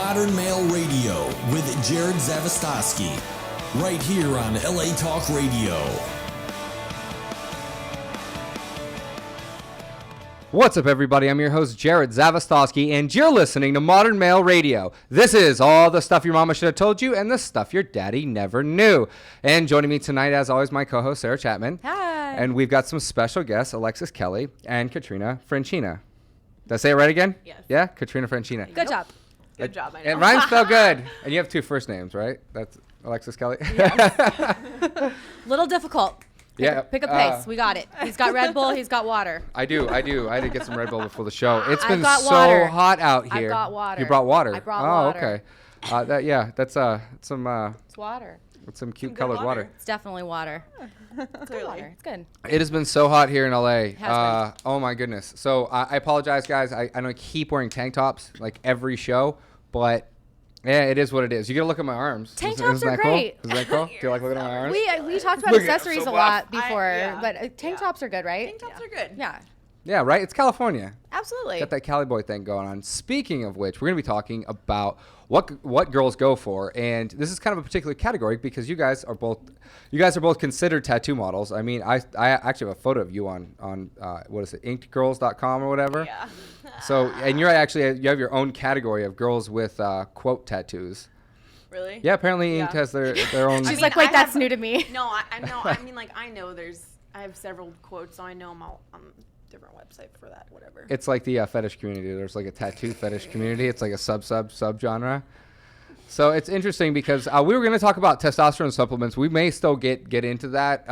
Modern Male Radio with Jerod Zavistoski, right here on LA Talk Radio. What's up, everybody? I'm your host, Jerod Zavistoski, and you're listening to Modern Male Radio. This is all the stuff your mama should have told you and the stuff your daddy never knew. And joining me tonight, as always, my co-host, Sara Chapman. Hi. And we've got some special guests, Alexis Kelly and Katrina Franchina. Did I say it right again? Yes. Yeah? Katrina Franchina. Good job. Good job, I know. It rhymes spelled good. And you have two first names, right? That's Alexis Kelly? Yes. Little difficult. Pick a Yeah. pace. We got it. He's got Red Bull. He's got water. I do. I had to get some Red Bull before the show. It's been got so water. hot out here. I've got water. You brought water? I brought Oh, water. okay. That's some It's water. some cute good colored water. It's definitely water. Clearly. Water. It's good. It has been so hot here in LA. Has Oh my goodness. So I apologize, guys. I know I keep wearing tank tops like every show, but yeah, it is what it is. You gotta look at my arms. Tank Isn't tops are that great. Cool? Is that cool? Do you like looking at my arms? We talked about Look at- accessories so a buff. lot before, yeah. but tank tops are good, right? Tank tops are good. Yeah. Yeah, right. It's California. Absolutely. Got that Cali boy thing going on. Speaking of which, we're going to be talking about what girls go for, and this is kind of a particular category because you guys are both considered tattoo models. I mean, I actually have a photo of you on what is it, inkedgirls.com or whatever. Yeah. So, and you have your own category of girls with quote tattoos. Really? Yeah, apparently Inked has their own. She's mean, like, wait, I that's have- new to me. No, I mean, like, I know I have several quotes, so I know them all on a different website for that, whatever. It's like the fetish community. There's like a tattoo fetish community. It's like a sub genre. So it's interesting because we were going to talk about testosterone supplements. We may still get into that.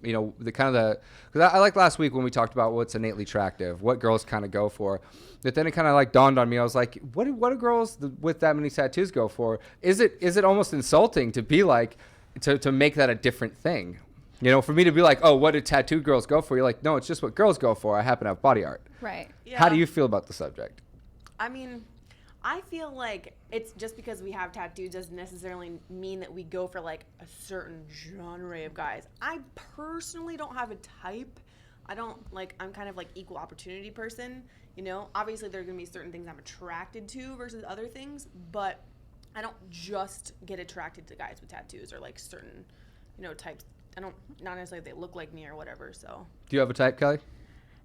Because I like last week when we talked about what's innately attractive, what girls kind of go for. But then it kind of like dawned on me. I was like, what do girls with that many tattoos go for? Is it almost insulting to be like to make that a different thing? You know, for me to be like, oh, what do tattoo girls go for? You're like, no, it's just what girls go for. I happen to have body art. Right. Yeah. How do you feel about the subject? I mean, I feel like it's just because we have tattoos doesn't necessarily mean that we go for like a certain genre of guys. I personally don't have a type. I'm kind of like equal opportunity person, you know? Obviously there are going to be certain things I'm attracted to versus other things, but I don't just get attracted to guys with tattoos or like certain, types. Not necessarily they look like me or whatever, so. Do you have a type, Kelly?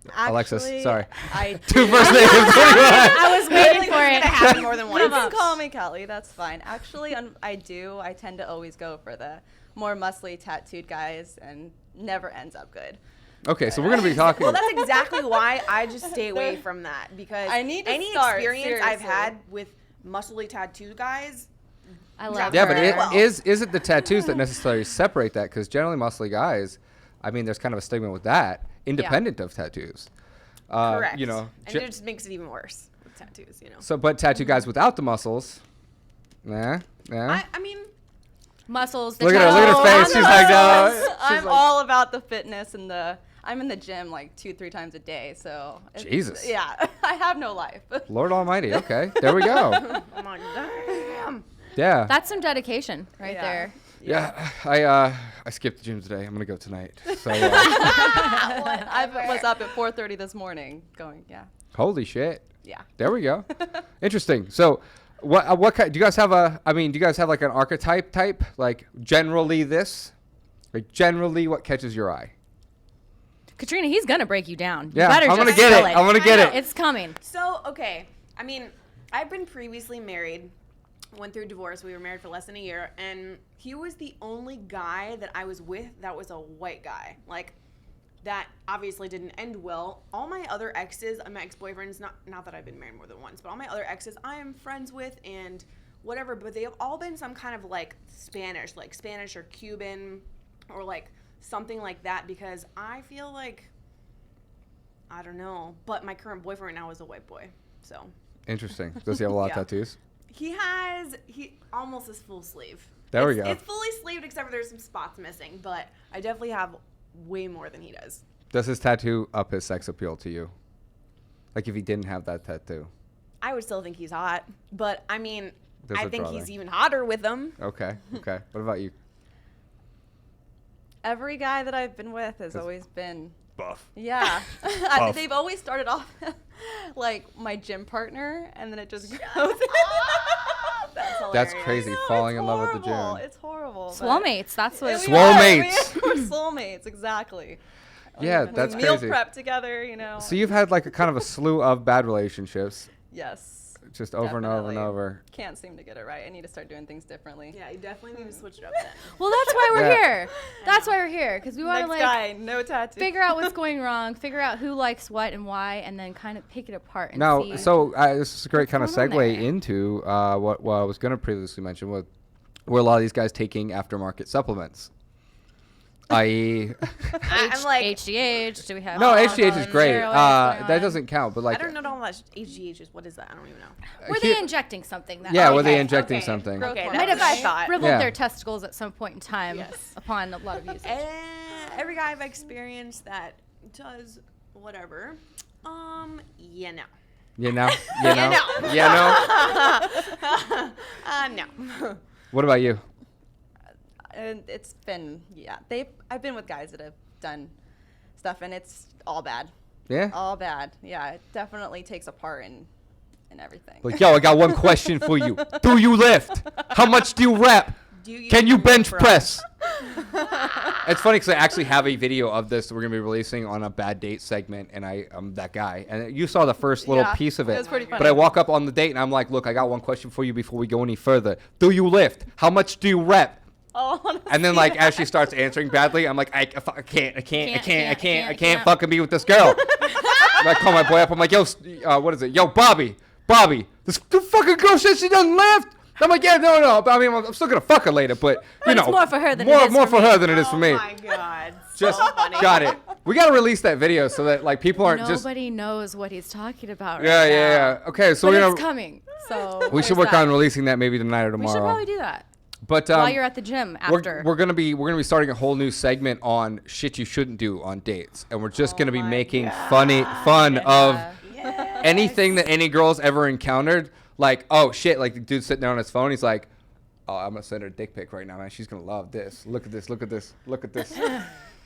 Actually, Alexis, sorry. I Two first names. I was waiting for It's it. gonna happen more than You once. can call me Kelly. That's fine. Actually, I do. I tend to always go for the more muscly tattooed guys, and never ends up good. Okay, so we're going to be talking. Well, that's exactly why I just stay away from that because I need to any start, experience I've seriously. had with muscly tattooed guys. I love Yeah, her. but is it the tattoos that necessarily separate that? Because generally muscly guys, I mean, there's kind of a stigma with that, independent of tattoos. Correct. And it just makes it even worse with tattoos, So, but tattoo guys without the muscles, nah. I mean, muscles. Look at her face. She's like, no. I'm all about the fitness and I'm in the gym like 2-3 times a day, so. Jesus. Yeah, I have no life. Lord Almighty. Okay, there we go. I'm like, damn. Yeah. That's some dedication right Yeah. there. Yeah, I skipped the gym today. I'm gonna go tonight. So, I was up at 4:30 this morning going, yeah. holy shit. Yeah. There we go. Interesting. So, what kind, do you guys have do you guys have like an archetype type? Like generally this? Like generally what catches your eye? Katrina, he's gonna break you down. Yeah, you better I'm just gonna get spill it. I'm gonna get it. It's coming. So, okay. I mean, I've been previously married, went through a divorce. We were married for less than a year, and he was the only guy that I was with that was a white guy. Like, that obviously didn't end well. All my other exes, my ex-boyfriends, not that I've been married more than once, but all my other exes I am friends with and whatever, but they have all been some kind of like Spanish or Cuban or like something like that, because I feel like, I don't know, but my current boyfriend right now is a white boy, so. Interesting. Does he have a lot Yeah. of tattoos? He almost is full sleeve. There we go. It's fully sleeved except for there's some spots missing, but I definitely have way more than he does. Does his tattoo up his sex appeal to you? Like if he didn't have that tattoo? I would still think he's hot, but I mean, There's I a think draw he's there. even hotter with him. Okay. What about you? Every guy that I've been with has always been Buff. Yeah. Buff. They've always started off like my gym partner, and then it just goes. That's hilarious. crazy. No, Falling it's in love with the horrible. gym. It's horrible. Swole but- mates. That's what. We It's are. Swole-mates. We're soulmates, exactly. Yeah, We that's meal crazy. prep together, you know. So you've had like a kind of a slew of bad relationships, Yes. just over and over and definitely. over. Can't seem to get it right. I need to start doing things differently. Yeah, you definitely need to switch it up then. Well, that's why we're Yeah. here. That's why we're here because we want to Next like guy, no tattoo. figure out what's going wrong, figure out who likes what and why, and then kind of pick it apart and Now, see. so this is a great kind of going on segue there? into what I was going to previously mention, were a lot of these guys taking aftermarket supplements, i.e. I'm like, HGH. Do we have? No, HGH is great. steroids going That on? doesn't count, but like, I don't know all that HGH is. What is that? I don't even know. Were they injecting something? That yeah, were they Okay, injecting okay. something? Growth Okay, hormone. might have that's what I thought. shriveled Yeah. their testicles at some point in time Yes. upon a lot of usage. Every guy I've experienced that does whatever. Yeah, no. You know? You know? no. Yeah, no? No. What about you? And it's been, I've been with guys that have done stuff, and it's all bad. Yeah? All bad. Yeah, it definitely takes a part in everything. Like, yo, I got one question for you. Do you lift? How much do you rep? Can you bench press? It's funny because I actually have a video of this that we're going to be releasing on a bad date segment, and I'm that guy. And you saw the first little Yeah, piece of it it. was pretty But funny. I walk up on the date, and I'm like, look, I got one question for you before we go any further. Do you lift? How much do you rep? Oh, And then, like, as she starts answering badly, I'm like, I can't fucking be with this girl. And I call my boy up. I'm like, yo, what is it? Yo, Bobby, this fucking girl says she doesn't lift. I'm like, yeah, no. But I mean, I'm still gonna fuck her later, but you know, it's more for her than it is more for for me. her than it is for me. Oh my god. Just so funny. got it. We gotta release that video so that like people aren't just. Nobody knows what he's talking about right Yeah, now. yeah. Okay, so But we're it's gonna. coming. So We should there's work that. on releasing that maybe tonight or We tomorrow. should probably do that But while you're at the gym after. We're gonna be starting a whole new segment on shit you shouldn't do on dates, and we're just gonna be making fun of anything that any girl's ever encountered. Like, oh shit, like the dude sitting there on his phone, he's like, oh, I'm gonna send her a dick pic right now, man. She's gonna love this. Look at this.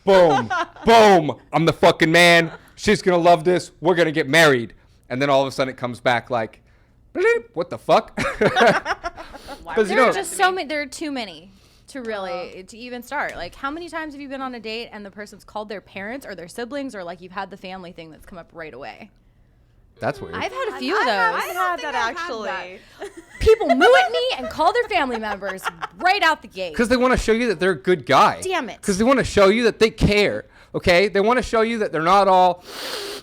Boom, boom. I'm the fucking man. She's gonna love this. We're gonna get married. And then all of a sudden it comes back like, bleep, what the fuck? Because there are just so many. There are too many to really to even start. Like, how many times have you been on a date and the person's called their parents or their siblings, or like you've had the family thing that's come up right away? That's weird. I've had a few of those. I had that actually. People moo at me and call their family members right out the gate. Because they want to show you that they're a good guy. Damn it. Because they want to show you that they care. Okay? They want to show you that they're not all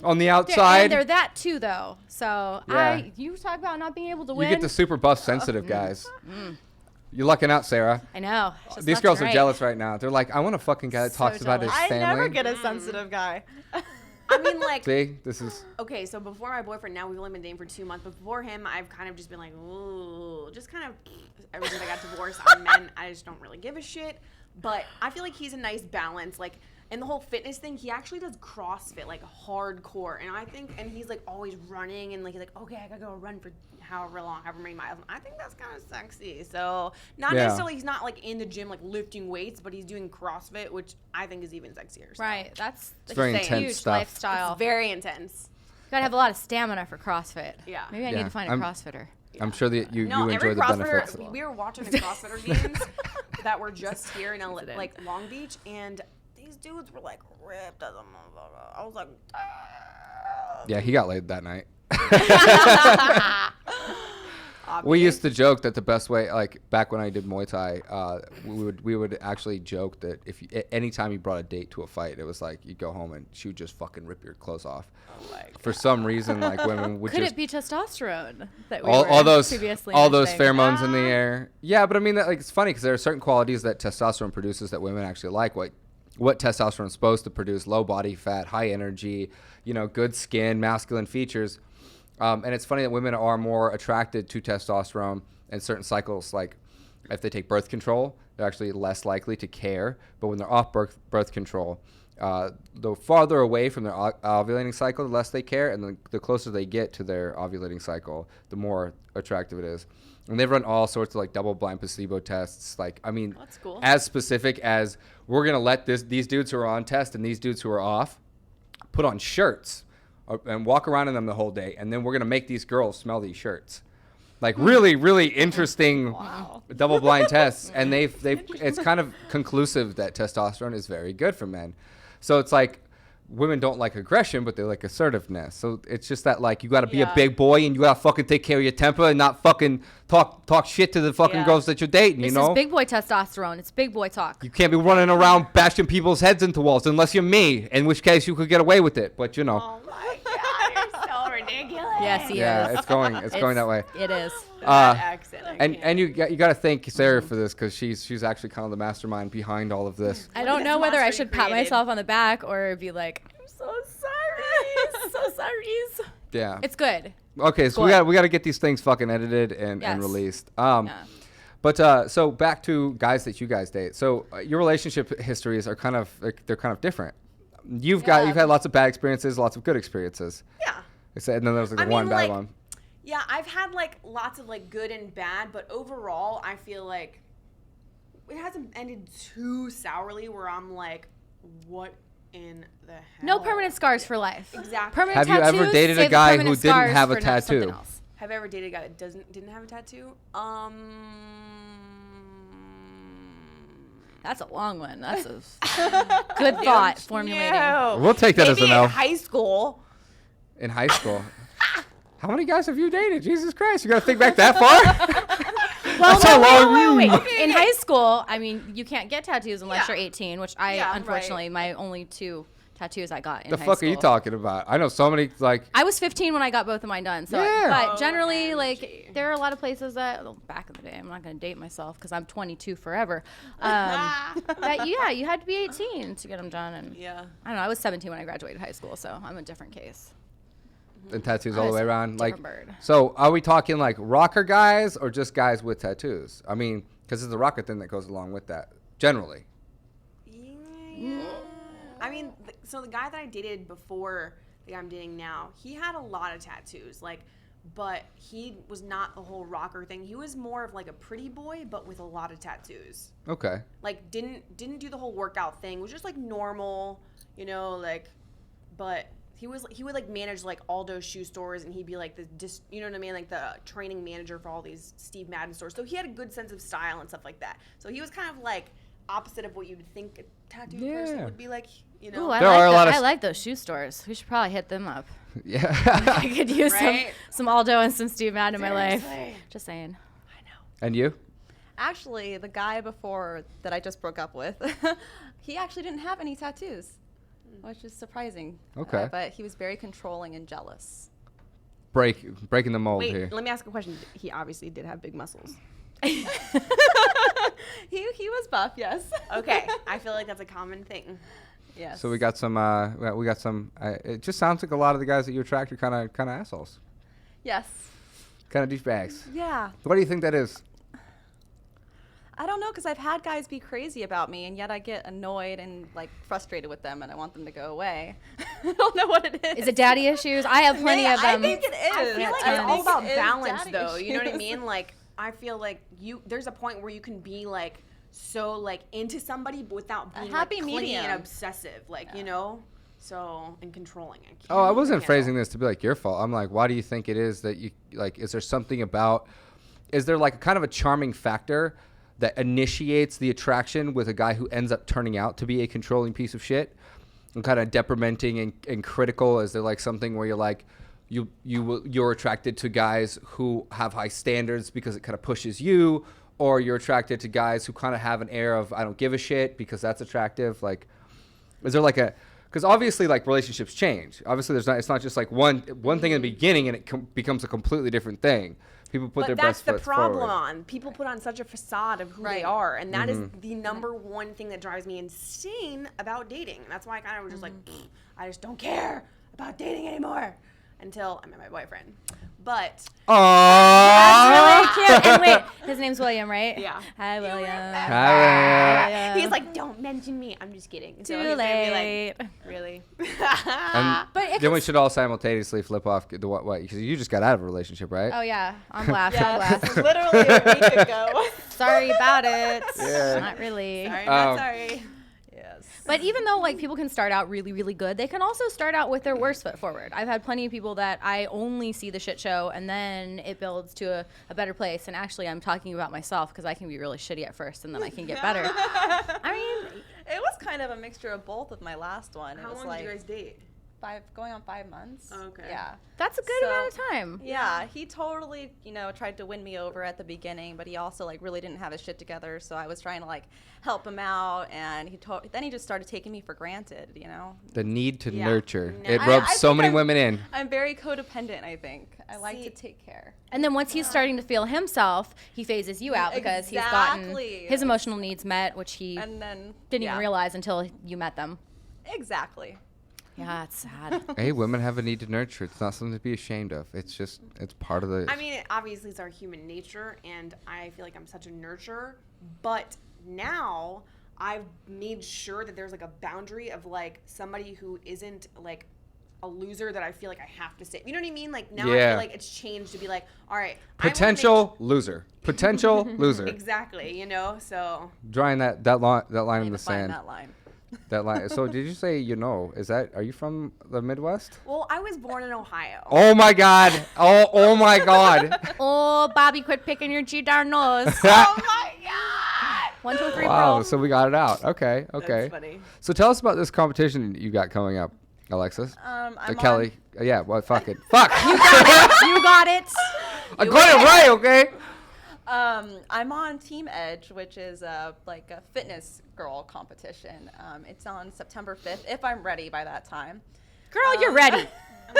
on the outside. And they're that too, though. So Yeah. you talk about not being able to You win. get the super buff sensitive guys. You're lucking out, Sarah. I know. It's just These left girls and are right. jealous right now. They're like, I want a fucking guy that So talks about his jealous. I family. never get a sensitive guy. I mean, like, See? This is... okay, so before my boyfriend, now we've only been dating for 2 months, but before him, I've kind of just been like, ooh, just kind of, ever since I got divorced on men, I just don't really give a shit. But I feel like he's a nice balance. Like, in the whole fitness thing, he actually does CrossFit, like, hardcore. And I think, and he's, like, always running, and, like, he's like, okay, I gotta go run for however long, however many miles. I think that's kind of sexy. So, not Yeah. necessarily, he's not, like, in the gym, like, lifting weights, but he's doing CrossFit, which I think is even sexier. So. Right. That's very a intense huge stuff. lifestyle. It's very intense. Gotta have a lot of stamina for CrossFit. Yeah. Maybe I Yeah. need to find a I'm- CrossFitter. I'm sure that you No, enjoy every the benefits. CrossFitter, we were watching the CrossFitter games that were just here in like Long Beach, and these dudes were like ripped as a motherfucker. I was like, Yeah, he got laid that night. We obvious. used to joke that the best way, like back when I did Muay Thai, we would actually joke that if anytime you brought a date to a fight, it was like you'd go home and she would just fucking rip your clothes off. For some reason, like women would Could just it be testosterone that we all were those previously mentioning? pheromones in the air. Yeah, but I mean, that, like, it's funny because there are certain qualities that testosterone produces that women actually like. What testosterone is supposed to produce: low body fat, high energy, good skin, masculine features. And it's funny that women are more attracted to testosterone in certain cycles. Like if they take birth control, they're actually less likely to care. But when they're off birth control, the farther away from their ovulating cycle, the less they care, and the closer they get to their ovulating cycle, the more attractive it is. And they've run all sorts of like double-blind placebo tests. Like, I mean, That's cool. as specific as we're gonna let these dudes who are on test and these dudes who are off put on shirts and walk around in them the whole day, and then we're gonna make these girls smell these shirts. like really, really interesting double-blind tests, and they've it's kind of conclusive that testosterone is very good for men. So it's like women don't like aggression, but they like assertiveness. So it's just that like you got to be a big boy and you got to fucking take care of your temper and not fucking talk shit to the fucking girls that you're dating. This you know, is big boy testosterone. It's big boy talk. you can't be running around bashing people's heads into walls unless you're me, in which case you could get away with it. But you know. Oh my God, you're so ridiculous. Yes, he Yeah, is. it's going that way. It is. That accent. I And can't. you got to thank Sara for this because she's actually kind of the mastermind behind all of this. I don't know whether I monster should you pat created. myself on the back or be like, I'm so sorry. So sorry. Yeah. It's good. Okay, so Good. we got to get these things fucking edited and Yes. released. Yeah. But so back to guys that you guys date. So your relationship histories are kind of they're kind of different. You've had lots of bad experiences, lots of good experiences. Yeah. I said, and then there was like I the one mean, bad like, one. Yeah, I've had like lots of like good and bad, but overall, I feel like it hasn't ended too sourly where I'm like, what in the hell? No permanent scars for life. Exactly. Permanent Have you ever tattoos, dated a save the guy who permanent didn't scars have a for no- something tattoo? else. Have I ever dated a guy that didn't have a tattoo? That's a long one. That's a good thought formulating. We'll take that as a Maybe no. in high school. In high school. How many guys have you dated? Jesus Christ, you got to think back that far? Well, That's a long wait. In high school, I mean, you can't get tattoos unless Yeah. you're 18, which I, Yeah, unfortunately, my only 2 tattoos I got in The high fuck school. are you talking about? I know so many, like, I was 15 when I got both of mine done. So, Yeah. but generally, OMG. like, there are a lot of places that back in the day, I'm not going to date myself because I'm 22 forever. That you had to be 18 to get them done, and Yeah. I don't know. I was 17 when I graduated high school, so I'm a different case. and tattoos all the way around. Like, Different bird. so are we talking like rocker guys or just guys with tattoos? I mean, because it's the rocker thing that goes along with that, generally. Yeah. I mean, so the guy that I dated before the guy I'm dating now, he had a lot of tattoos, like, but he was not the whole rocker thing. He was more of like a pretty boy, but with a lot of tattoos. Okay. Like, didn't do the whole workout thing. Was just like normal, you know, like, but he would like manage like Aldo shoe stores, and he'd be like you know what I mean, like the training manager for all these Steve Madden stores. So he had a good sense of style and stuff like that. So he was kind of like opposite of what you'd think a tattooed person would be like, you know. Ooh, I There are a lot of I like those shoe stores. We should probably hit them up. Yeah. I could use Right? some Aldo and some Steve Madden in my life. Seriously. Just saying. And you? Actually, the guy before that I just broke up with, he actually didn't have any tattoos, which is surprising. Okay. But he was very controlling and jealous. Breaking the mold Wait, here. let me ask a question. He obviously did have big muscles. He was buff, yes. Okay, I feel like that's a common thing. Yes. So we got some. It just sounds like a lot of the guys that you attract are kind of assholes, Yes. kind of douchebags. Yeah. What do you think that is? I don't know, because I've had guys be crazy about me, and yet I get annoyed and like frustrated with them, and I want them to go away. I don't know what it is. Is it daddy issues? I have plenty of them. I think it is. I feel like Yeah, it's all about it is balance, daddy though. You know what I issues. mean? Like, I feel like there's a point where you can be like so like into somebody but without being happy like clingy medium. and obsessive, like you know. So and controlling. Oh, I wasn't handle. phrasing this to be like your fault. I'm like, why do you think it is that you like? Is there something about? Is there like a kind of a charming factor that initiates the attraction with a guy who ends up turning out to be a controlling piece of shit and kind of deprimenting and critical? Is there like something where you're like, you're attracted to guys who have high standards because it kind of pushes you, or you're attracted to guys who kind of have an air of I don't give a shit because that's attractive? Like, is there like a? Because obviously, like relationships change. Obviously, it's not just like one thing in the beginning and it becomes a completely different thing. People put But their that's best the foot problem forward. on. People put on such a facade of who they Right. are, and that is Mm-hmm. the number one thing that drives me insane about dating. And that's why I kind of was just like, "Pfft, I just don't care about dating anymore until I met my boyfriend. But That's really Aww. cute. And wait, his name's William, right? Yeah. Hi, William. Hi, he's like, don't mention me. I'm just kidding. So Too he's gonna be late. like, really? And But it then we can- should all simultaneously flip off the what? Because you just got out of a relationship, right? Oh yeah, I'm blast. I'm Yeah, blast. literally a week ago. Sorry about it. Yeah. Not really. Sorry, Um, not sorry. Yes. But even though like people can start out really, really good, they can also start out with their worst foot forward. I've had plenty of people that I only see the shit show and then it builds to a better place. And actually, I'm talking about myself because I can be really shitty at first and then I can get better. I mean, it was kind of a mixture of both with my last one. How it was long like did you guys date? going on 5 months. Oh, okay. Yeah. that's a good amount of time. Yeah, he totally, tried to win me over at the beginning, but he also like really didn't have his shit together. So I was trying to like help him out, and then he just started taking me for granted. The need to Yeah. nurture. No. It I rubs so think many I'm- women in. I'm very codependent. I think I like to See- take care. And then once he's starting to feel himself, he phases you out because he's gotten Exactly. his emotional needs met, which he And then didn't yeah, even realize until you met them. Exactly. Yeah, it's sad. Hey, women have a need to nurture. It's not something to be ashamed of. It's part of the. I mean, obviously it's our human nature, and I feel like I'm such a nurturer. But now I've made sure that there's like a boundary of like somebody who isn't like a loser that I feel like I have to stay. You know what I mean? Like now I Yeah. feel like it's changed to be like, all right, I wanna make Potential loser. Potential loser. exactly. So Drawing that line in Need the to find sand. that line. That line. So did you say are you from the Midwest? well, I was born in Ohio. Oh my God. Oh my God. Oh, Bobby, quit picking your G-dar nose. Oh my god! 1, 2, 3, Wow. roll. So we got it out. Okay. That's funny. So tell us about this competition you got coming up, Alexis. I'm Kelly. Yeah. Well, fuck it. Fuck. You got it. I got it right. Okay. I'm on Team Edge, which is like a fitness girl competition. It's on September 5th, if I'm ready by that time. Girl, you're ready.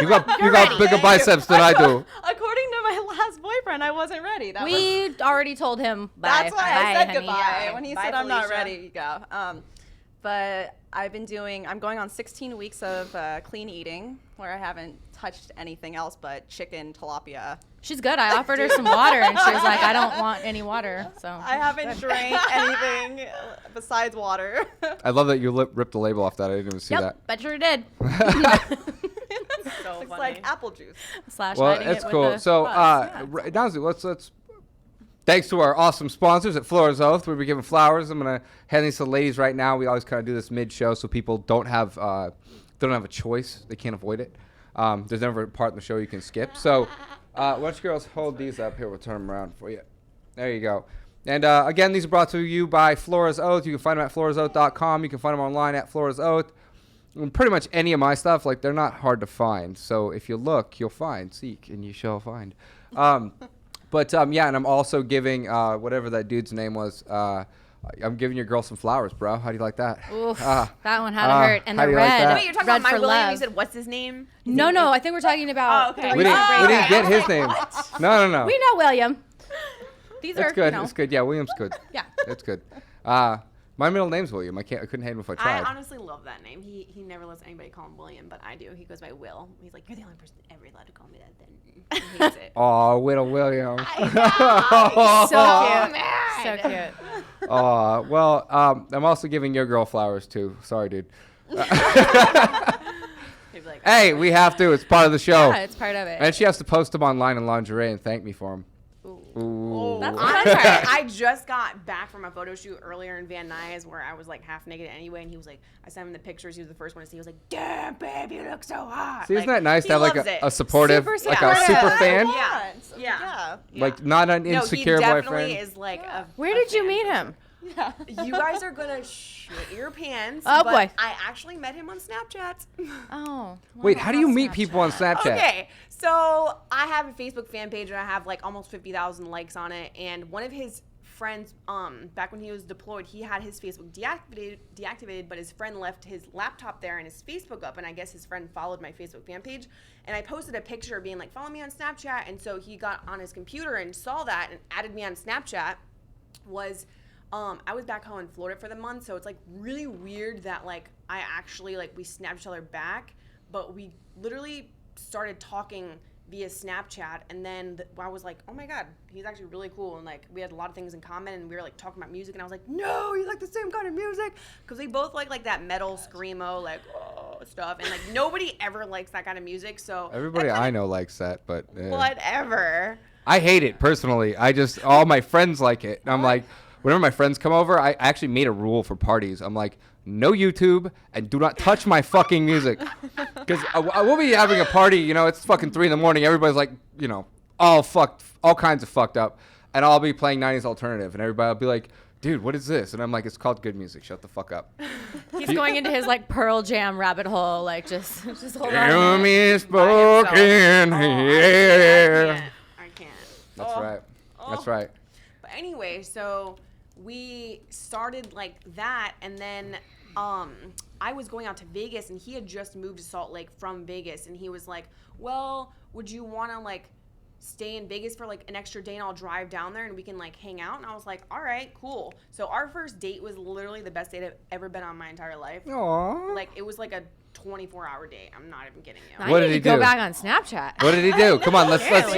You got bigger biceps than I do. According to my last boyfriend, I wasn't ready. We already told him bye. That's why I Bye, said honey. goodbye. When he Bye, said I'm not Felicia. ready, you go. But I'm going on 16 weeks of clean eating, where I haven't touched anything else but chicken, tilapia. She's good. I offered her some water, and she was like, I don't want any water. So I haven't drank anything besides water. I love that you ripped the label off that. I didn't even see Yep, that. bet sure did. So It's funny. like apple juice. Slash Well, hiding it's it with cool. the So, buzz. Donzie, let's. Thanks to our awesome sponsors at Flores Oath, we'll be giving flowers. I'm gonna hand these to the ladies right now. We always kind of do this mid-show so people don't have a choice. They can't avoid it. There's never a part in the show you can skip. So, why don't you girls hold these up here? We'll turn them around for you. There you go. And again, these are brought to you by Flores Oath. You can find them at floresoath.com. You can find them online at Flores Oath. And pretty much any of my stuff, like, they're not hard to find. So if you look, you'll find. Seek, and you shall find. But yeah, and I'm also giving whatever that dude's name was. I'm giving your girl some flowers, bro. How do you like that? Oof, that one had to hurt. And how the do you like red. that? Wait, you're talking red about my for William? love. You said, what's his name? No, I think we're talking about. Oh, okay. the We recent didn't breakup. get his name. No. We know William. These It's are good. You know, It's good. Yeah, William's good. Yeah. It's good. My middle name's William. I couldn't hate him if I I tried. honestly love that name. He never lets anybody call him William, but I do. He goes by Will. He's like, you're the only person ever allowed to call me that. Then he hates it. Oh, Whittle William. so cute. So cute. Well, I'm also giving your girl flowers too. Sorry, dude. He'd be like, Hey, we have to. It's part of the show. Yeah, it's part of it. And she has to post them online in lingerie and thank me for them. Ooh. That's honestly, fun. I just got back from a photo shoot earlier in Van Nuys where I was like half naked anyway, and he was like, I sent him the pictures. He was the first one to see. He was like, "Damn, babe, you look so hot." See, isn't Like, that nice he to have like loves it. a supportive, Super like a supportive. super That's fan? what I Yeah. want. Yeah. Yeah. Like not an No, insecure he definitely boyfriend. is like a. Where a did you fan. meet him? You guys are gonna shit your pants. Oh, but boy. I actually met him on Snapchat. Oh. Wait, how do you meet people on Snapchat? Okay, so I have a Facebook fan page and I have like almost 50,000 likes on it. And one of his friends, back when he was deployed, he had his Facebook deactivated, but his friend left his laptop there and his Facebook up. And I guess his friend followed my Facebook fan page. And I posted a picture being like, follow me on Snapchat. And so he got on his computer and saw that and added me on Snapchat. I was back home in Florida for the month, so it's like really weird that like I actually like we snapped each other back, but we literally started talking via Snapchat, and then I was like, oh my god, he's actually really cool, and like we had a lot of things in common, and we were like talking about music, and I was like, no, you like the same kind of music, because we both like that metal screamo like stuff, and like nobody ever likes that kind of music, so Everybody I know likes that, but whatever. I hate it personally. All my friends like it. And I'm like, whenever my friends come over, I actually made a rule for parties. I'm like, no YouTube and do not touch my fucking music. Because I will be having a party, you know, it's fucking 3 a.m. Everybody's like, you know, all kinds of fucked up. And I'll be playing 90s alternative and everybody will be like, dude, what is this? And I'm like, it's called good music. Shut the fuck up. He's going into his like Pearl Jam rabbit hole, like just hold Hear on. me spoken here. I can't. That's right. That's Oh. right. But anyway, so we started like that, and then I was going out to Vegas, and he had just moved to Salt Lake from Vegas, and he was like, well, would you want to like stay in Vegas for like an extra day and I'll drive down there and we can like hang out? And I was like, all right, cool. So our first date was literally the best date I've ever been on my entire life. Aww. Like it was like a 24-hour date. I'm not even kidding you. I What need did he to go do? back on Snapchat. What did he do? Come on, let's Seriously.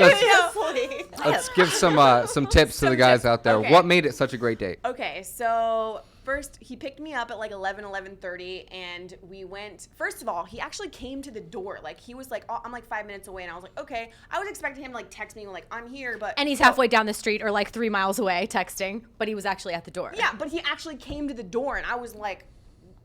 let's give some tips to the guys out there. Okay. What made it such a great date? Okay, so first he picked me up at like 11:30, and we went. First of all, he actually came to the door. Like he was like, oh, I'm like 5 minutes away, and I was like, okay. I was expecting him to like text me like I'm here, but And he's halfway down the street or like 3 miles away texting, but he was actually at the door. yeah, but he actually came to the door, and I was like,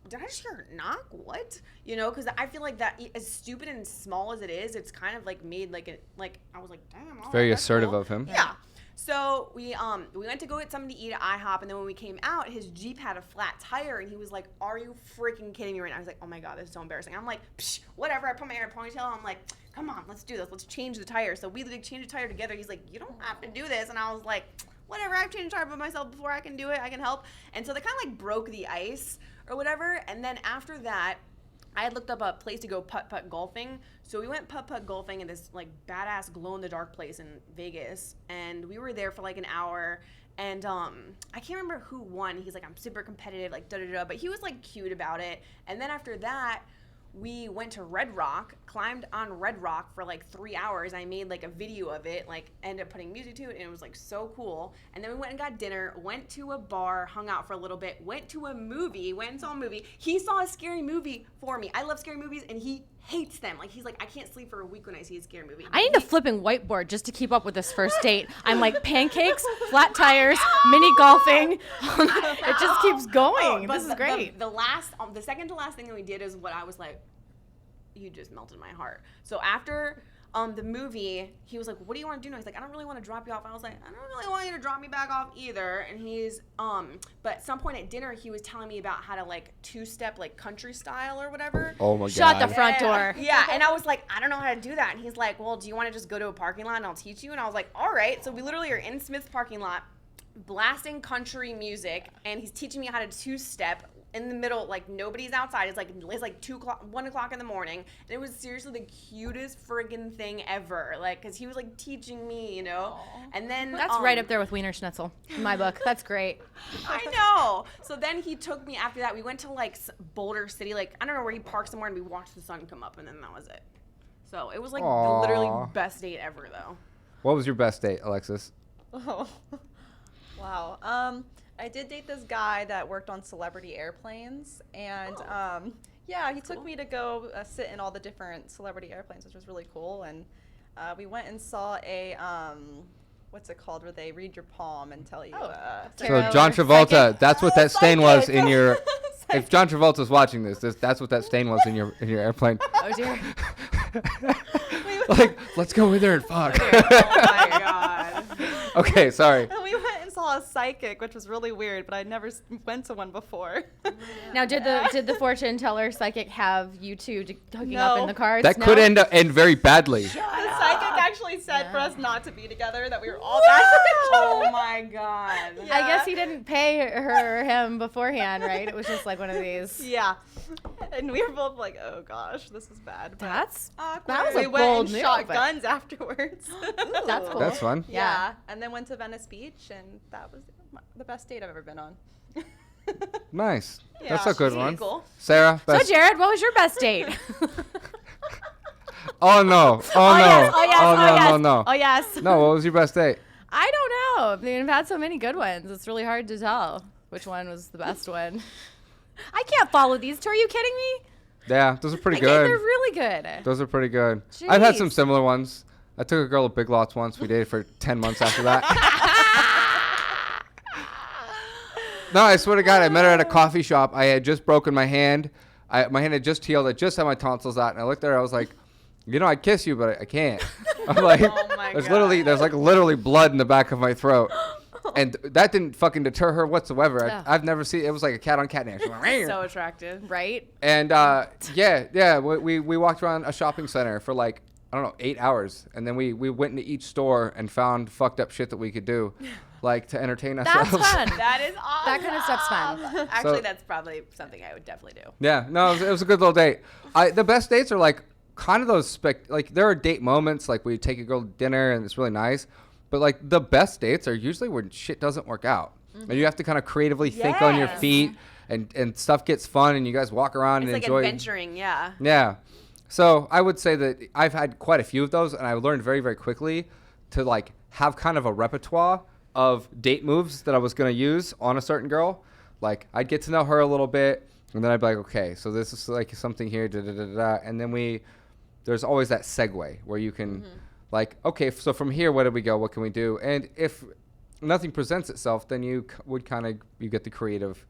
did I just hear a knock? What? You know, because I feel like that, as stupid and small as it is, it's kind of like made like a like I was like, damn. all Very right, that's assertive cool. of him. Yeah. So we went to go get something to eat at IHOP, and then when we came out, his Jeep had a flat tire, and he was like, "Are you freaking kidding me right now?" I was like, "Oh my god, this is so embarrassing." I'm like, Psh, "Whatever." I put my hair in a ponytail. I'm like, "Come on, let's do this. Let's change the tire." So we like changed the tire together. He's like, "You don't have to do this," and I was like, "Whatever. I've changed the tire by myself before. I can do it. I can help." And so they kind of like broke the ice or whatever. And then after that, I had looked up a place to go putt-putt golfing. So we went putt-putt golfing in this like badass glow-in-the-dark place in Vegas. And we were there for like an hour. And I can't remember who won. He's like, I'm super competitive, like da-da-da. But he was like cute about it. And then after that, we went to Red Rock, climbed on Red Rock for like 3 hours. I made like a video of it, like ended up putting music to it, and it was like so cool. And then we went and got dinner, went to a bar, hung out for a little bit, went to a movie, went and saw a movie. He saw a scary movie for me. I love scary movies, and he hates them. Like he's like, I can't sleep for a week when I see a scary movie. I need a flipping whiteboard just to keep up with this first date. I'm like pancakes, flat tires, mini golfing. It just keeps going. But This is great. The second to last thing that we did is what I was like, you just melted my heart. So after the movie, he was like, what do you want to do now? He's like, I don't really want to drop you off. I was like, I don't really want you to drop me back off either. And he's, but at some point at dinner, he was telling me about how to like two-step, like country style or whatever. Oh my Shut god. the front door. Yeah, and I was like, I don't know how to do that. And he's like, well, do you want to just go to a parking lot and I'll teach you? And I was like, all right. So we literally are in Smith's parking lot, blasting country music, and he's teaching me how to two-step in the middle, like nobody's outside. It's like 1 o'clock in the morning, and it was seriously the cutest friggin' thing ever. Like, cause he was like teaching me, you know. And then That's right up there with Wiener Schnitzel in my book. That's great. I know. So then he took me after that. We went to like Boulder City, like I don't know where he parked somewhere, and we watched the sun come up, and then that was it. So it was like Aw. the literally best date ever, though. What was your best date, Alexis? Oh, wow. I did date this guy that worked on celebrity airplanes, and yeah, he took me to go sit in all the different celebrity airplanes, which was really cool. And we went and saw a what's it called, where they read your palm and tell you. So Tarot John or Travolta, psychic? that's what that stain was Psychic. in your. If John Travolta's watching this, that's what that stain was in your airplane. Oh dear. Like, let's go with her and fuck. Oh my god. Okay, sorry. And we went and saw a psychic, which was really weird, but I'd never went to one before. Now, did the fortune teller psychic have you two hooking up in No. the cards? That No? could end very badly. The psychic actually said for us not to be together, that we were all bad. Oh my god. Yeah. I guess he didn't pay her or him beforehand, right? It was just like one of these. Yeah. And we were both like, oh gosh, this is bad. But That's awkward. that was a we went bold and move, shot but- guns afterwards. That's cool. That's fun. Yeah. And then went to Venice Beach, and that was the best date I've ever been on. Nice. Yeah, That's a good she's one. cool. Sarah, So, best. Jared, what was your best date? Oh no. Oh no. yes, oh yes, Oh no. oh yes. No. No. Oh yes. No. What was your best date? I don't know. I mean, I've had so many good ones. It's really hard to tell which one was the best one. I can't follow these two. Are you kidding me? Yeah, those are pretty Okay, good. they're really good. Those are pretty good. I've had some Jeez. similar ones. I took a girl to Big Lots once. We dated for 10 months after that. No, I swear to God, I met her at a coffee shop. I had just broken my hand. My hand had just healed. I just had my tonsils out, and I looked at her. I was like, I'd kiss you, but I can't. I'm like, Oh my there's God. literally blood in the back of my throat. And that didn't fucking deter her whatsoever. Ugh. I've never seen, it was like a cat on cat dance. So attractive. Right? And we walked around a shopping center for like, I don't know, 8 hours. And then we went into each store and found fucked up shit that we could do, like to entertain ourselves. That's fun. That is awesome. That kind of stuff's fun. Actually, So- that's probably something I would definitely do. Yeah, no, it was a good little date. The best dates are like kind of those like there are date moments like we take a girl to dinner and it's really nice, but like the best dates are usually when shit doesn't work out and you have to kind of creatively think on your Yes. feet and stuff gets fun and you guys walk around It's and like enjoy. adventuring, yeah. Yeah, so I would say that I've had quite a few of those and I learned very very quickly to like have kind of a repertoire of date moves that I was gonna use on a certain girl. Like I'd get to know her a little bit. And then I'd be like, okay, so this is like something here, and then there's always that segue where you can, like, okay, so from here, where do we go? What can we do? And if nothing presents itself, then you get the creative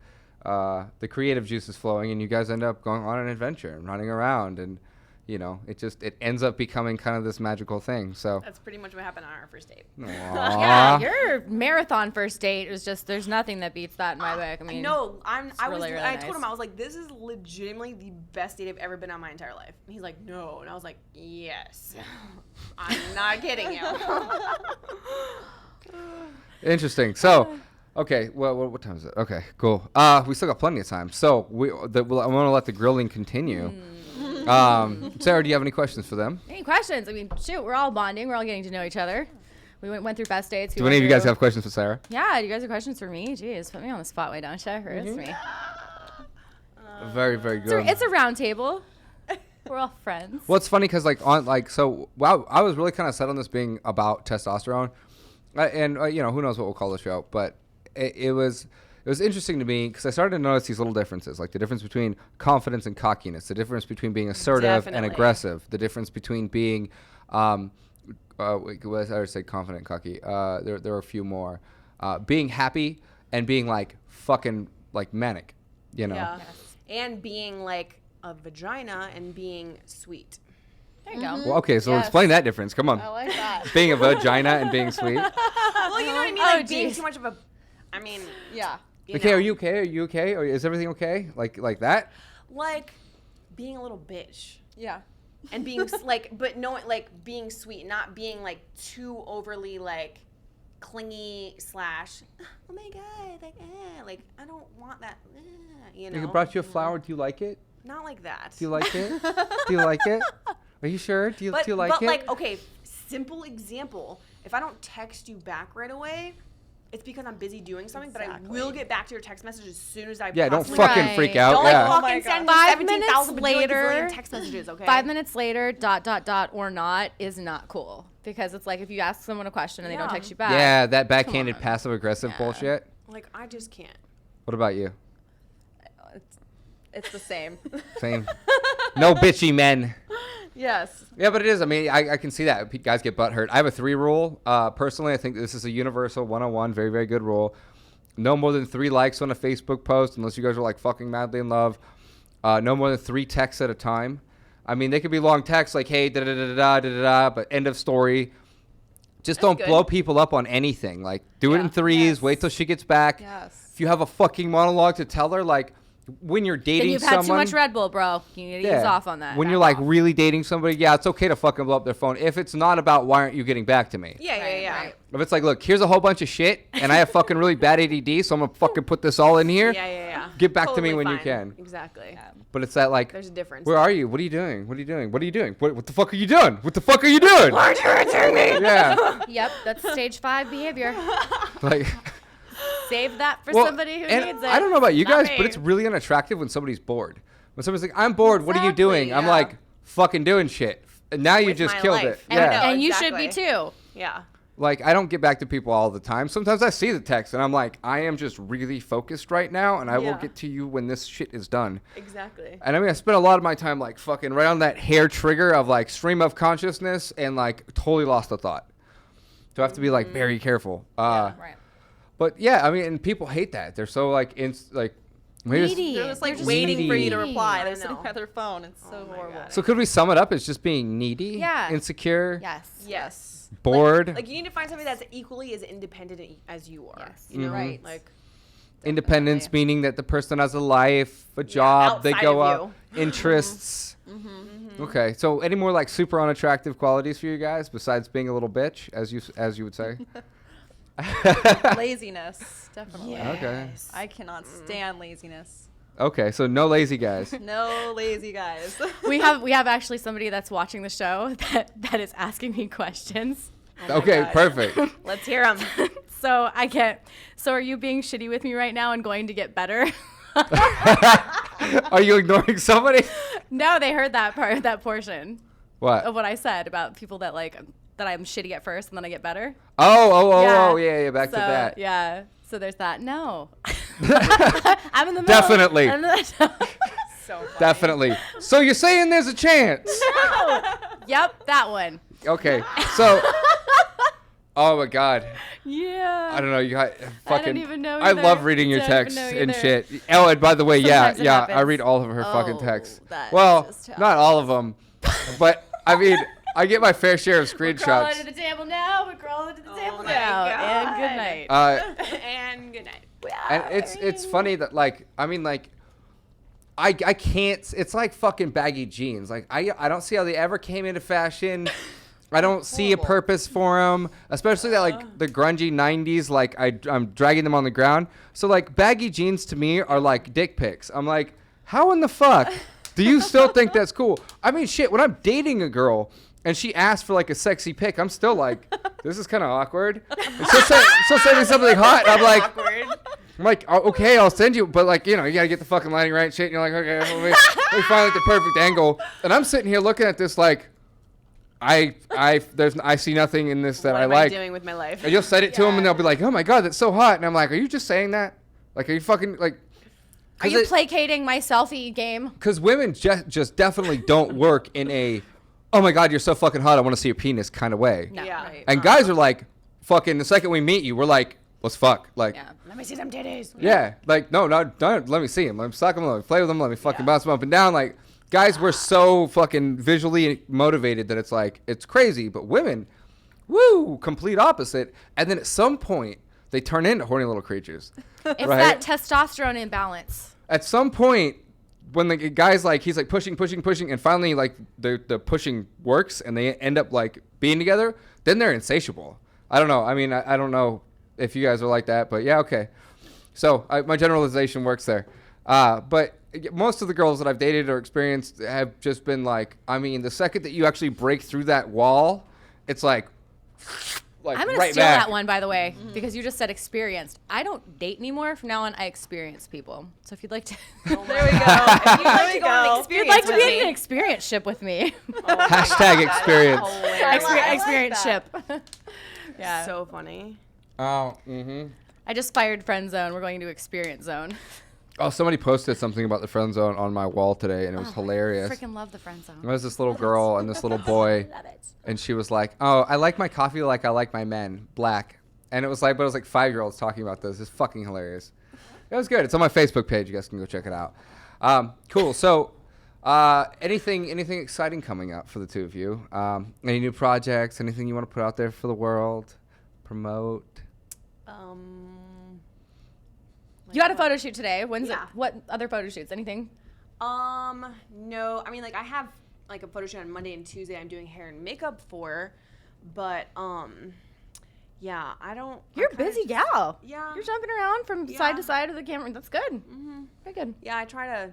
juices flowing, and you guys end up going on an adventure and running around, and it ends up becoming kind of this magical thing. So, That's pretty much what happened on our first date. Yeah, your marathon first date is just, there's nothing that beats that in my book. I mean, No, I really, really I told nice. him, I was like, this is legitimately the best date I've ever been on my entire life. And he's like, no. And I was like, yes. I'm not kidding you. Interesting. So, okay, well, what time is it? Okay, cool. We still got plenty of time. So, I'm going to let the grilling continue. Sarah, do you have any questions for them? any questions? I mean, shoot, we're all bonding. We're all getting to know each other. We went through best dates. Do any of you guys have questions for Sarah? Yeah, do you guys have questions for me? Jeez, put me on the spot, why don't you? Roast me. Very, very good. It's a round table. We're all friends. Well, it's funny because I was really kind of set on this being about testosterone, and who knows what we'll call the show, but it was interesting to me because I started to notice these little differences, like the difference between confidence and cockiness, the difference between being assertive and Definitely. aggressive, the difference between being, what did I say, confident and cocky? There are a few more, being happy and being like fucking like manic, Yeah. And being like a vagina and being sweet. There you go. Well, okay, so Yes. explain that difference. Come on. I like that. Being a vagina and being sweet. Well, you know what I mean? Oh, Like being geez. too much of a, I mean, Yeah. Okay, know, are you okay? Are you okay? Or is everything okay? Like that? like being a little bitch. Yeah. And being but no, like being sweet, not being like too overly like clingy / oh my god, like I don't want that, you know. I brought you a flower. Do you like it? Not like that. Do you like it? Do you like it? Are you sure? Do you like it? like okay, simple example. If I don't text you back right away, it's because I'm busy doing something, but I Exactly. will get back to your text message as soon as I Yeah, don't possibly fucking Right. freak out. Don't Yeah. Oh like my fucking God. send me 5 minutes 17,000 later- bajillion text messages, okay? 5 minutes later, ... or not is not cool. Because it's like if you ask someone a question and they don't Yeah. text you back. Yeah, that backhanded on. passive aggressive Yeah. bullshit. Like I just can't. What about you? It's the same. Same. No bitchy men. Yes. Yeah, but it is. I mean, I can see that. Guys get butthurt. I have a 3 rule. Personally, I think this is a universal 101, very, very good rule. No more than 3 likes on a Facebook post, unless you guys are like fucking madly in love. No more than 3 texts at a time. I mean, they could be long texts like, hey, da-da-da-da-da-da-da, but end of story. Just don't good. blow people up on anything. Like, do it in 3s. Yes. Wait till she gets back. Yes. If you have a fucking monologue to tell her, like, when you're dating Then you've someone. had too much Red Bull, bro. You need to ease off on that. When Back you're like off. really dating somebody, yeah, it's okay to fucking blow up their phone. If it's not about why aren't you getting back to me? Yeah, Right, yeah. right. If it's like, look, here's a whole bunch of shit, and I have fucking really bad ADD, so I'm gonna fucking put this all in here. Yeah. Get back to me Totally when you fine. can. Exactly. But it's that like, There's a difference. where are you? What are you doing? What are you doing? What are you doing? What the fuck are you doing? What the fuck are you doing? Why are you hurting me? Yeah, Yep, that's stage 5 behavior. like. Save that for Well, somebody who and needs it. I don't know about you Not guys, me. but it's really unattractive when somebody's bored. When somebody's like, I'm bored. What are you doing? I'm yeah. like, fucking doing shit. And now you With just my killed life. it. And Yeah. no. And you should be Exactly. too. Yeah. Like, I don't get back to people all the time. Sometimes I see the text and I'm like, I am just really focused right now and I will Yeah. get to you when this shit is done. Exactly. And I mean, I spent a lot of my time like fucking right on that hair trigger of like stream of consciousness and like totally lost the thought. So I have to be like very careful. Right. But yeah, I mean, and people hate that. They're so like maybe Needy. They're just like They're waiting for you to needy. reply. I They're sitting know. at their phone. It's so my horrible. God. So could we sum it up as just being needy, Yeah. insecure, Yes. Yes. bored, Like you need to find somebody that's equally as independent as you are. Yes. You know, Right. like independence, meaning that the person has a life, a job, they outside go of out, interests. Okay, so any more like super unattractive qualities for you guys besides being a little bitch, as you would say? Laziness, definitely. Okay. I cannot stand laziness. Okay, so no lazy guys. No lazy guys. We have actually somebody that's watching the show that is asking me questions. Okay, God. perfect. let's hear them. So I can't. So are you being shitty with me right now and going to get better? Are you ignoring somebody? No, they heard that portion What? of what I said about people that like that I'm shitty at first and then I get better. Oh, yeah, back to So, that. Yeah. So there's that. No. I'm in the middle. Definitely. I'm in the- So funny. Definitely. So you're saying there's a chance? Yep, that one. Okay, so. Oh my God. Yeah. I don't know. You got fucking. even know I either. love reading your I don't even texts know and either. shit. Oh, and by the way, Sometimes it yeah, I happens. read all of her fucking Oh, texts. that Well, just not all of them, but I mean, I get my fair share of Crawling screenshots. to the table now. We're crawling to the table my now. And God. good night. And good night. And it's funny that like I mean like I can't. It's like fucking baggy jeans. Like I don't see how they ever came into fashion. I don't see a purpose for them, especially that like the grungy 90s, like I'm dragging them on the ground. So like baggy jeans to me are like dick pics. I'm like, how in the fuck do you still think that's cool? I mean, shit, when I'm dating a girl and she asks for like a sexy pic, I'm still like, this is kind of awkward. And she'll say me something hot, and I'm like, oh, okay, I'll send you, but like, you know, you gotta get the fucking lighting right and shit. And you're like, okay, let me find like the perfect angle. And I'm sitting here looking at this like, I see nothing in this that What I am like. I doing with my life? And you'll send it to them, and they'll be like, "Oh my god, that's so hot!" And I'm like, "Are you just saying that? Like, are you fucking like?" Are you placating my selfie game? Because women just definitely don't work in a, "Oh my god, you're so fucking hot, I want to see your penis" kind of way. No. Yeah. Right. And guys are like, "Fucking the second we meet you, we're like, let's fuck." Like, Yeah. Let me see them titties. yeah, like no, don't let me see them. Let me suck them. Let me play with them. Let me fucking bounce them up and down. Like, guys, we're so fucking visually motivated that it's like it's crazy. But women, woo, complete opposite. And then at some point, they turn into horny little creatures. It's right? that testosterone imbalance. At some point, when the guy's like, he's like pushing, and finally like the pushing works, and they end up like being together, then they're insatiable. I don't know. I mean, I don't know if you guys are like that, but yeah, okay. So my generalization works there. But most of the girls that I've dated or experienced have just been like, I mean, the second that you actually break through that wall, it's like I'm going right to steal back. that one, by the way, because you just said experienced. I don't date anymore. From now on, I experience people. So if you'd like to... There we go. If you'd like to go on an If you'd like to experience be in an with experience ship with me. Hashtag experience. I like experience that. ship. Yeah. So funny. Oh, mm-hmm. I just fired friend zone. We're going to experience zone. Oh, somebody posted something about the friend zone on my wall today, and it was hilarious. Freaking love the friend zone. There was this little girl and this little boy, Love it. and she was like, "Oh, I like my coffee like I like my men, black." And it was like, but it was like 5-year-olds talking about this. It's fucking hilarious. It was good. It's on my Facebook page. You guys can go check it out. Cool. So, anything exciting coming up for the two of you? Any new projects? Anything you want to put out there for the world? Promote? You had a photo shoot today. When's Yeah. it? What other photo shoots? Anything? No. I mean, like, I have like a photo shoot on Monday and Tuesday. I'm doing hair and makeup for, but yeah, I don't. You're a I'm kinda busy just- gal. Yeah. You're jumping around from Yeah. side to side of the camera. That's good. Mm-hmm. Very good. Yeah, I try to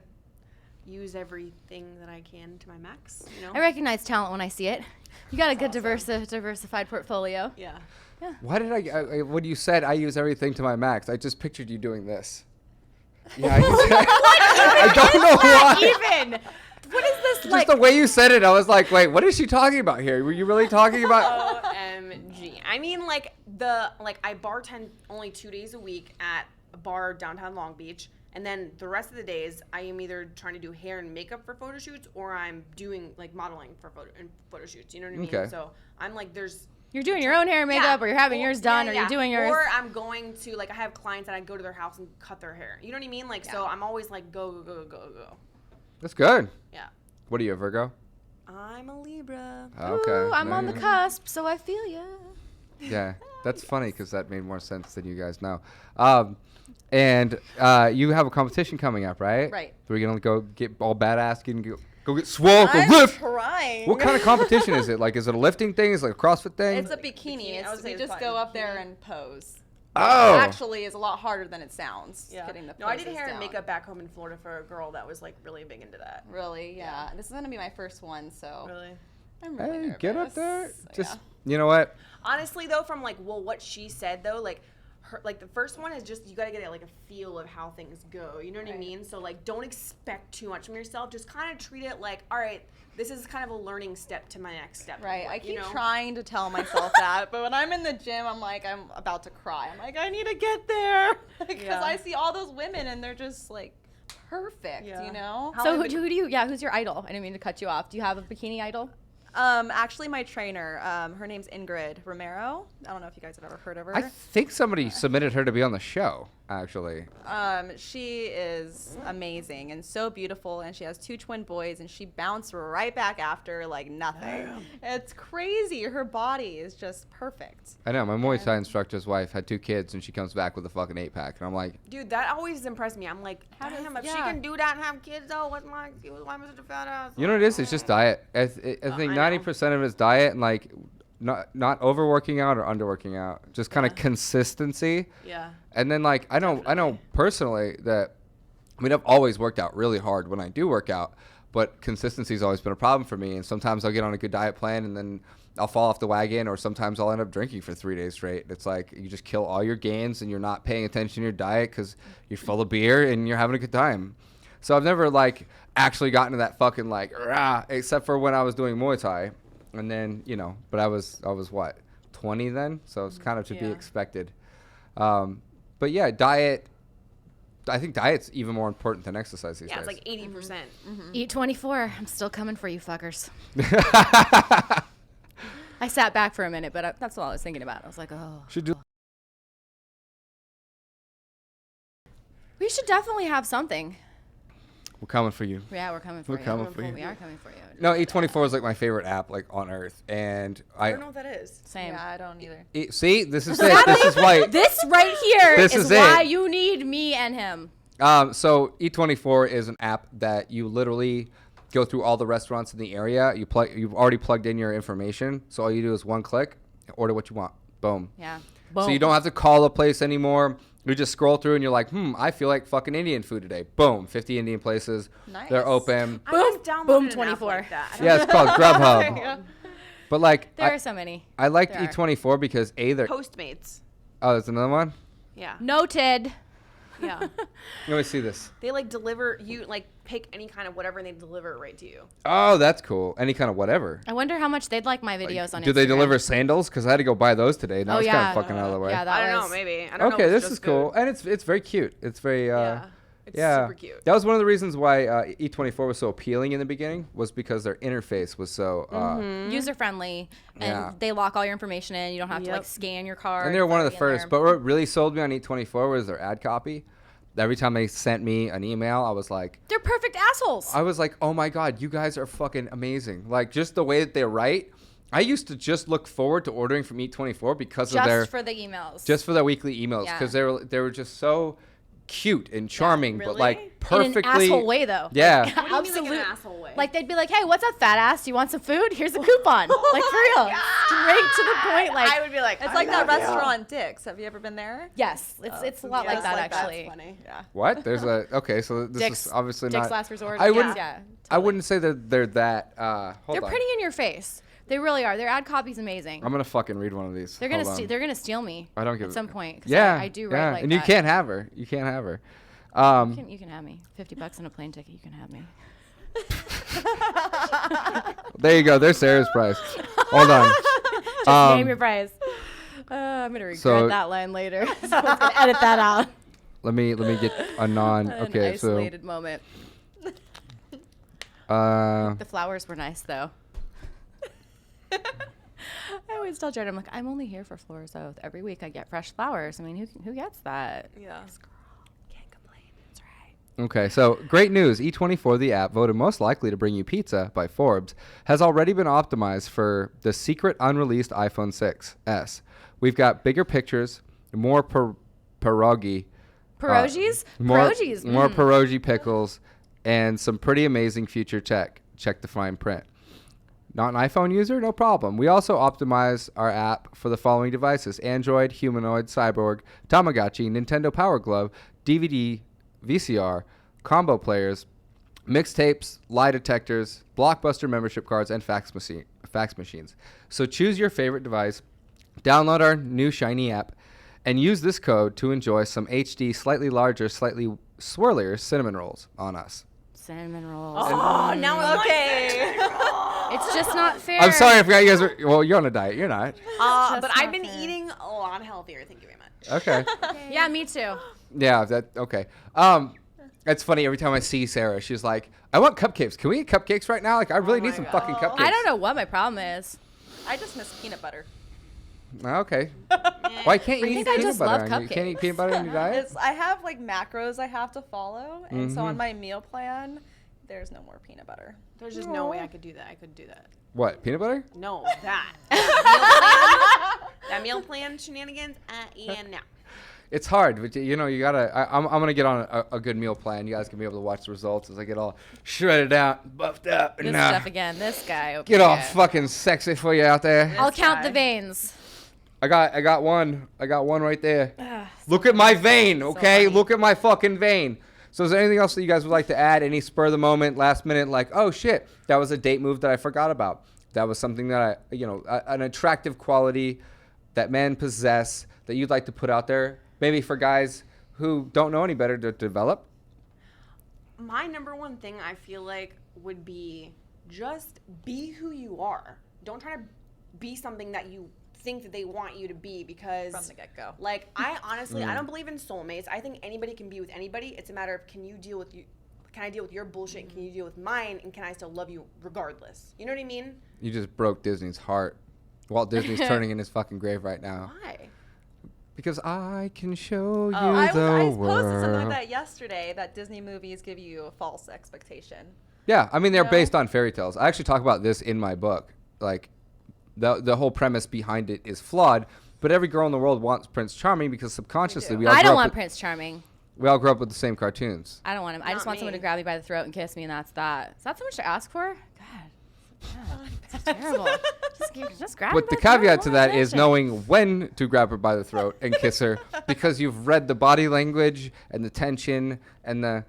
use everything that I can to my max. You know. I recognize talent when I see it. You got a good diversified portfolio. Yeah. Why did I when you said I use everything to my max, I just pictured you doing this. Yeah, I don't know why. Even. What is this Just like? the way you said it, I was like, wait, what is she talking about here? Were you really talking about? OMG. I mean, like I bartend only 2 days a week at a bar downtown Long Beach, and then the rest of the days I am either trying to do hair and makeup for photo shoots, or I'm doing like modeling for photo shoots. You know what I mean? Okay. So I'm like, there's You're doing your own hair and makeup, or you're having yours done, or you're doing yours. Or I'm going to, like, I have clients that I go to their house and cut their hair. You know what I mean? Like, so I'm always like, go. That's good. Yeah. What are you, a Virgo? I'm a Libra. Okay. Ooh, I'm on the Nice. cusp, so I feel ya. Yeah, that's funny because that made more sense than you guys know. And you have a competition coming up, right? Right. We're gonna go get all badass and go get swole, go I'm lift. trying. What kind of competition is it? Like, is it a lifting thing? Is it a CrossFit thing? It's a bikini. I would say We it's just probably go a up there bikini. and pose. Oh. It actually is a lot harder than it sounds. Yeah. Getting the No, I did poses hair and down. makeup back home in Florida for a girl that was, like, really big into that. Really, yeah. This is gonna be my first one, so Really? I'm really Hey, nervous. get up there. So, Just, yeah. you know what? Honestly, though, from, like, well, what she said, though, like, the first one is just, you gotta get, like, a feel of how things go. You know what I mean? So, like, don't expect too much from yourself. Just kind of treat it like, all right, this is kind of a learning step to my next step. Right. I You keep know? trying to tell myself that, but when I'm in the gym, I'm like, I'm about to cry. I'm like, I need to get there because Yeah. I see all those women and they're just like perfect, Yeah. you know. So who do you? Yeah, who's your idol? I didn't mean to cut you off. Do you have a bikini idol? Actually, my trainer, her name's Ingrid Romero. I don't know if you guys have ever heard of her. I think somebody submitted her to be on the show, actually. She is amazing and so beautiful, and she has 2 twin boys, and she bounced right back after like nothing. It's crazy. Her body is just perfect. I know, my Muay Thai instructor's wife had 2 kids, and she comes back with a fucking 8-pack, and I'm like, Dude, that always impressed me. I'm like, damn, if she yeah. can do that and have kids, though, why am I such a fat ass? you know what it is? It's just diet. I think I know. 90% of it's diet and like not overworking out or underworking out. Just kind of consistency. Yeah. And then like I know personally that I've always worked out really hard when I do work out, but consistency's always been a problem for me. And sometimes I'll get on a good diet plan and then I'll fall off the wagon, or sometimes I'll end up drinking for 3 days straight. It's like you just kill all your gains and you're not paying attention to your diet because you're full of beer and you're having a good time. So I've never like actually gotten to that fucking like rah, except for when I was doing Muay Thai, and then but I was what 20 then, so it's kind of to be expected. But yeah, diet. I think diet's even more important than exercise these Yeah, days. it's like 80%. Eat 24. I'm still coming for you, fuckers. I sat back for a minute, but that's all I was thinking about. I was like, oh. Should do. We should definitely have something. We're coming for you. Yeah, we're coming for We're you. coming for you. We are coming for you. No, E24 is like my favorite app like on earth, and I don't know what that is. Same. Yeah, I don't either. See, this is it. This is why. This right here This is is why it. you need me and him. So E24 is an app that you literally go through all the restaurants in the area. You've already plugged in your information, so all you do is one click, order what you want. Boom. Yeah. So you don't have to call a place anymore. You just scroll through and you're like, I feel like fucking Indian food today. Boom, 50 Indian places. Nice. They're open. I Boom, just downloaded boom, an app 24. like that. I don't Yeah, it's called Grubhub. But like, There are so many. I liked There are. E24 because they're. Postmates. Oh, there's another one. Yeah. Let Noted. Yeah. me see this. They like deliver you like pick any kind of whatever and they deliver it right to you. Oh, that's cool. Any kind of whatever. I wonder how much they'd like my videos on Instagram. Do they deliver sandals? Because I had to go buy those today. Now Oh, it's yeah. kind of fucking out of the way. Yeah, that I don't was, know, maybe. I don't know. Okay, if it's this is just cool, food. and it's very cute. It's very Yeah. It's yeah. super cute. That was one of the reasons why E24 was so appealing in the beginning, was because their interface was so. user friendly, and Yeah. they lock all your information in. You don't have to like Yep. scan your card. And they were one of the It's already in first. there. But what really sold me on E24 was their ad copy. Every time they sent me an email, I was like, They're perfect assholes. oh my God, you guys are fucking amazing. Like, just the way that they write. I used to just look forward to ordering from E24 because of their just for the emails. just for their weekly emails, Yeah. because they were just so cute and charming, but really? like perfectly in an asshole way, though. Yeah. Like, What do you mean, like, absolute- an asshole way? Like they'd be like, "Hey, what's up, fat ass? You want some food? Here's a coupon." Like for real, straight to the point. Like I would be like, It's I like that love you. restaurant Dick's. Have you ever been there? yes, it's a lot yeah, like that like that. actually. That's funny. Yeah. What? There's a okay. So this Dick's- is obviously Dick's not. Last Resort. I wouldn't. Yeah, I wouldn't say that they're that. Hold they're on. pretty in your face. They really are. Their ad copy's amazing. I'm gonna fucking read one of these. They're gonna Hold on. they're gonna steal me. I don't give at a- some point. 'Cause Yeah. I do write yeah. like and that. you can't have her. You can't have her. You can have me. $50 on a plane ticket. You can have me. There you go. There's Sarah's price. Hold on. Just name your price. I'm gonna regret so- that line later. Someone's gonna edit that out. Let me get a non. An Okay. So. isolated moment. The flowers were nice though. I always tell Jerod, I'm like, I'm only here for Flores Oath. Every week I get fresh flowers. I mean, who gets that? Yeah. Can't complain. That's right. Okay, so great news. E24, the app voted most likely to bring you pizza by Forbes, has already been optimized for the secret unreleased iPhone 6s. We've got bigger pictures, more pierogi. Pierogies? More Pierogies. pierogi pickles, and some pretty amazing future tech. Check the fine print. Not an iPhone user? No problem. We also optimize our app for the following devices: Android, Humanoid, Cyborg, Tamagotchi, Nintendo Power Glove, DVD, VCR, combo players, mixtapes, lie detectors, Blockbuster membership cards, and fax machines. So choose your favorite device, download our new shiny app, and use this code to enjoy some HD, slightly larger, slightly swirlier cinnamon rolls on us. Cinnamon rolls. Oh, now I'm Okay. It's just not fair. I'm sorry, I forgot you guys were. Well, you're on a diet. You're not. But not I've been fair. eating a lot healthier. Thank you very much. Okay. Yeah, me too. Yeah. Okay. It's funny every time I see Sara, she's like, "I want cupcakes. Can we eat cupcakes right now? Like, I really my need some God. fucking cupcakes." I don't know what my problem is. I just miss peanut butter. Okay. Why can't you I eat think I peanut just butter? love You can't eat cupcakes. peanut butter in your diet. I have like macros I have to follow, and so Mm-hmm. on my meal plan, there's no more peanut butter. There's just no way I could do that. I couldn't do that. What? Peanut butter? No, that meal plan shenanigans. And now. It's hard, but you know, you gotta. I'm gonna get on a good meal plan. You guys can be able to watch the results as I get all shredded out, buffed up, This and stuff again. This guy. Over get all here. fucking sexy for you out there. I'll count guy. the veins. I got one right there. Look at my vein, okay? funny. Look at my fucking vein. So is there anything else that you guys would like to add? Any spur of the moment, last minute, like, oh shit, that was a date move that I forgot about. That was something that an attractive quality that men possess that you'd like to put out there, maybe for guys who don't know any better to develop? My number one thing I feel like would be just be who you are. Don't try to be something that you think that they want you to be, because From the get-go. like, I honestly I don't believe in soulmates. I think anybody can be with anybody. It's a matter of can I deal with your bullshit, can you deal with mine, and can I still love you regardless? You know what I mean? You just broke Disney's heart. Walt Disney's turning in his fucking grave right now. Why? Because I can show you I the posted world. something like that yesterday, that Disney movies give you a false expectation. Yeah, I mean, they're No. based on fairy tales. I actually talk about this in my book. Like, the whole premise behind it is flawed, but every girl in the world wants Prince Charming because subconsciously we all I grew don't up want with, Prince Charming. we all grew up with the same cartoons. I don't want him. I just Not want someone me. to grab me by the throat and kiss me, and that's that. Is that so much to ask for? God, that's terrible. Just grab me But the by throat, caveat to what that is is shit? knowing when to grab her by the throat and kiss her, because you've read the body language and the tension and the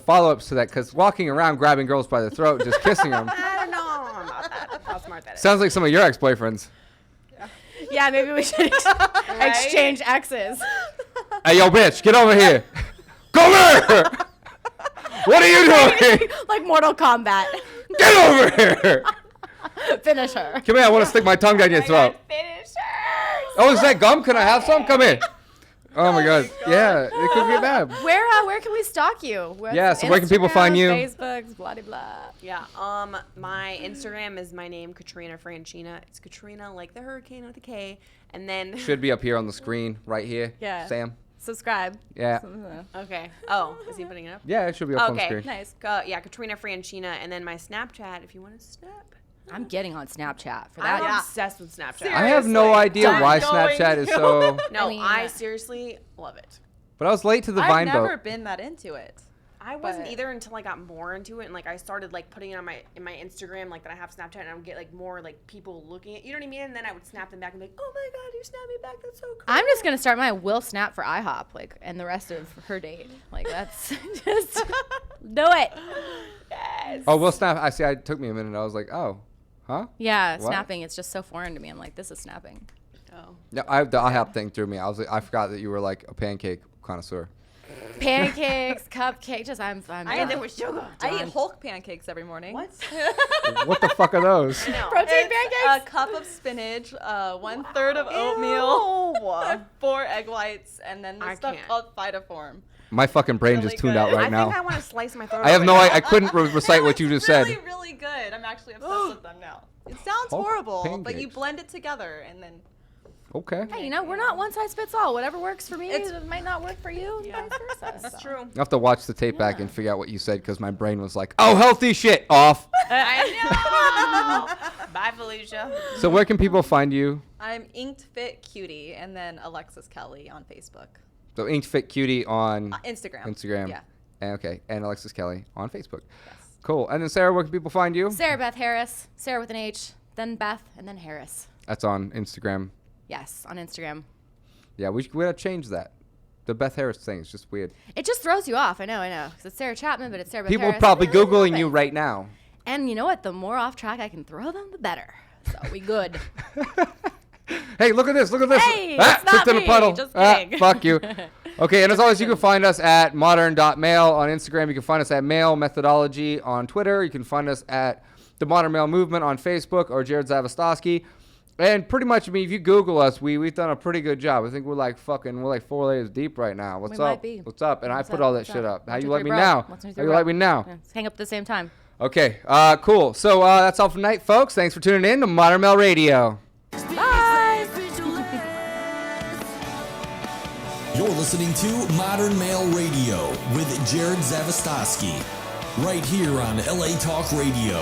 follow-ups to that. Because walking around grabbing girls by the throat and just kissing them I don't know about that. That's how smart that is. sounds like some of your ex-boyfriends. Yeah, maybe we should exchange exes. Hey, yo, bitch, get over here. Come here. What are you doing? Like Mortal Kombat. Get over here. Finish her. Come here, I want to stick my tongue down your throat. Oh, is that gum? Can I have some? Come here. Oh my God. Yeah, it could be bad. Where can we stalk you? Yeah, so where can people find you? Facebook, blah blah blah. Yeah. My Instagram is my name, Katrina Franchina. It's Katrina like the hurricane with a K. And then Should be up here on the screen, right here. Yeah. Sam. Subscribe. Yeah. okay. Oh, is he putting it up? Yeah, it should be up on the Okay. screen. Nice. Yeah, Katrina Franchina, and then my Snapchat if you want to snap. I'm getting on Snapchat for I'm that. obsessed with Snapchat. Seriously. I have no idea Done. why Going Snapchat is to. so. No, I mean, I seriously love it. But I was late to the I've Vine never boat. been that into it. I wasn't But- either until I got more into it, and like I started like putting it on my Instagram, like that I have Snapchat, and I would get like more like people looking at, you know what I mean? And then I would snap them back and be like, oh my God, you snapped me back, that's so cool. I'm just gonna start my will snap for IHOP, like, and the rest of her date. Like that's just do it. Yes. Oh, well, snap. I see. It took me a minute. I was like, oh, huh? Yeah, What? snapping. It's just so foreign to me. I'm like, this is snapping. Oh. No, the IHOP thing threw me. I was like, I forgot that you were like a pancake connoisseur. Pancakes, cupcakes. Just I'm. And there was sugar. I eat Hulk pancakes every morning. What? What the fuck are those? No. Protein It's pancakes. a cup of spinach, 1/3 of oatmeal, 4 egg whites, and then I this stuff can't. called phytoform. My fucking brain Really just tuned good. out right I now. think I want to slice my throat. I have out no right I couldn't recite what you just said. Really, really good. I'm actually obsessed with them now. It sounds Oh, horrible, but pancakes. you blend it together and then. Okay. Hey, you know, we're not one size fits all. Whatever works for me It's- might not work for you. Yeah. And vice versa. That's so. true. I have to watch the tape back and figure out what you said because my brain was like, oh, healthy shit, off. I know. Bye, Felicia. So where can people find you? I'm Inked Fit Cutie and then Alexis Kelly on Facebook. So Inked Fit Cutie on Instagram. Instagram. Yeah. And Alexis Kelly on Facebook. Yes. Cool. And then Sarah, where can people find you? Sarah Beth Harris. Sarah with an H, then Beth, and then Harris. That's on Instagram. Yes, on Instagram. Yeah, we gotta change that. The Beth Harris thing is just weird. It just throws you off. I know. Because it's Sarah Chapman, but it's Sarah Beth People Harris. probably It really Googling you happens. right now. And you know what? The more off track I can throw them, the better. So we good. Hey, look at this. Look at this. Hey, it's not tripped in me, a puddle. just kidding. Fuck you. Okay, and as always, you can find us at modern.mail on Instagram. You can find us at Mail Methodology on Twitter. You can find us at the Modern Mail Movement on Facebook or Jerod Zavistoski. And pretty much, I mean, if you Google us, we've done a pretty good job. I think we're like 4 layers deep right now. What's We up? might be. What's up? And What's I put up? all that What's shit up? up. How One, you two, like three, me bro. now? 1, 2, 3, How you bro. like me now? Yeah, let's hang up at the same time. Okay, cool. So that's all for tonight, folks. Thanks for tuning in to Modern Mail Radio. Bye. You're listening to Modern Male Radio with Jerod Zavistoski, right here on LA Talk Radio.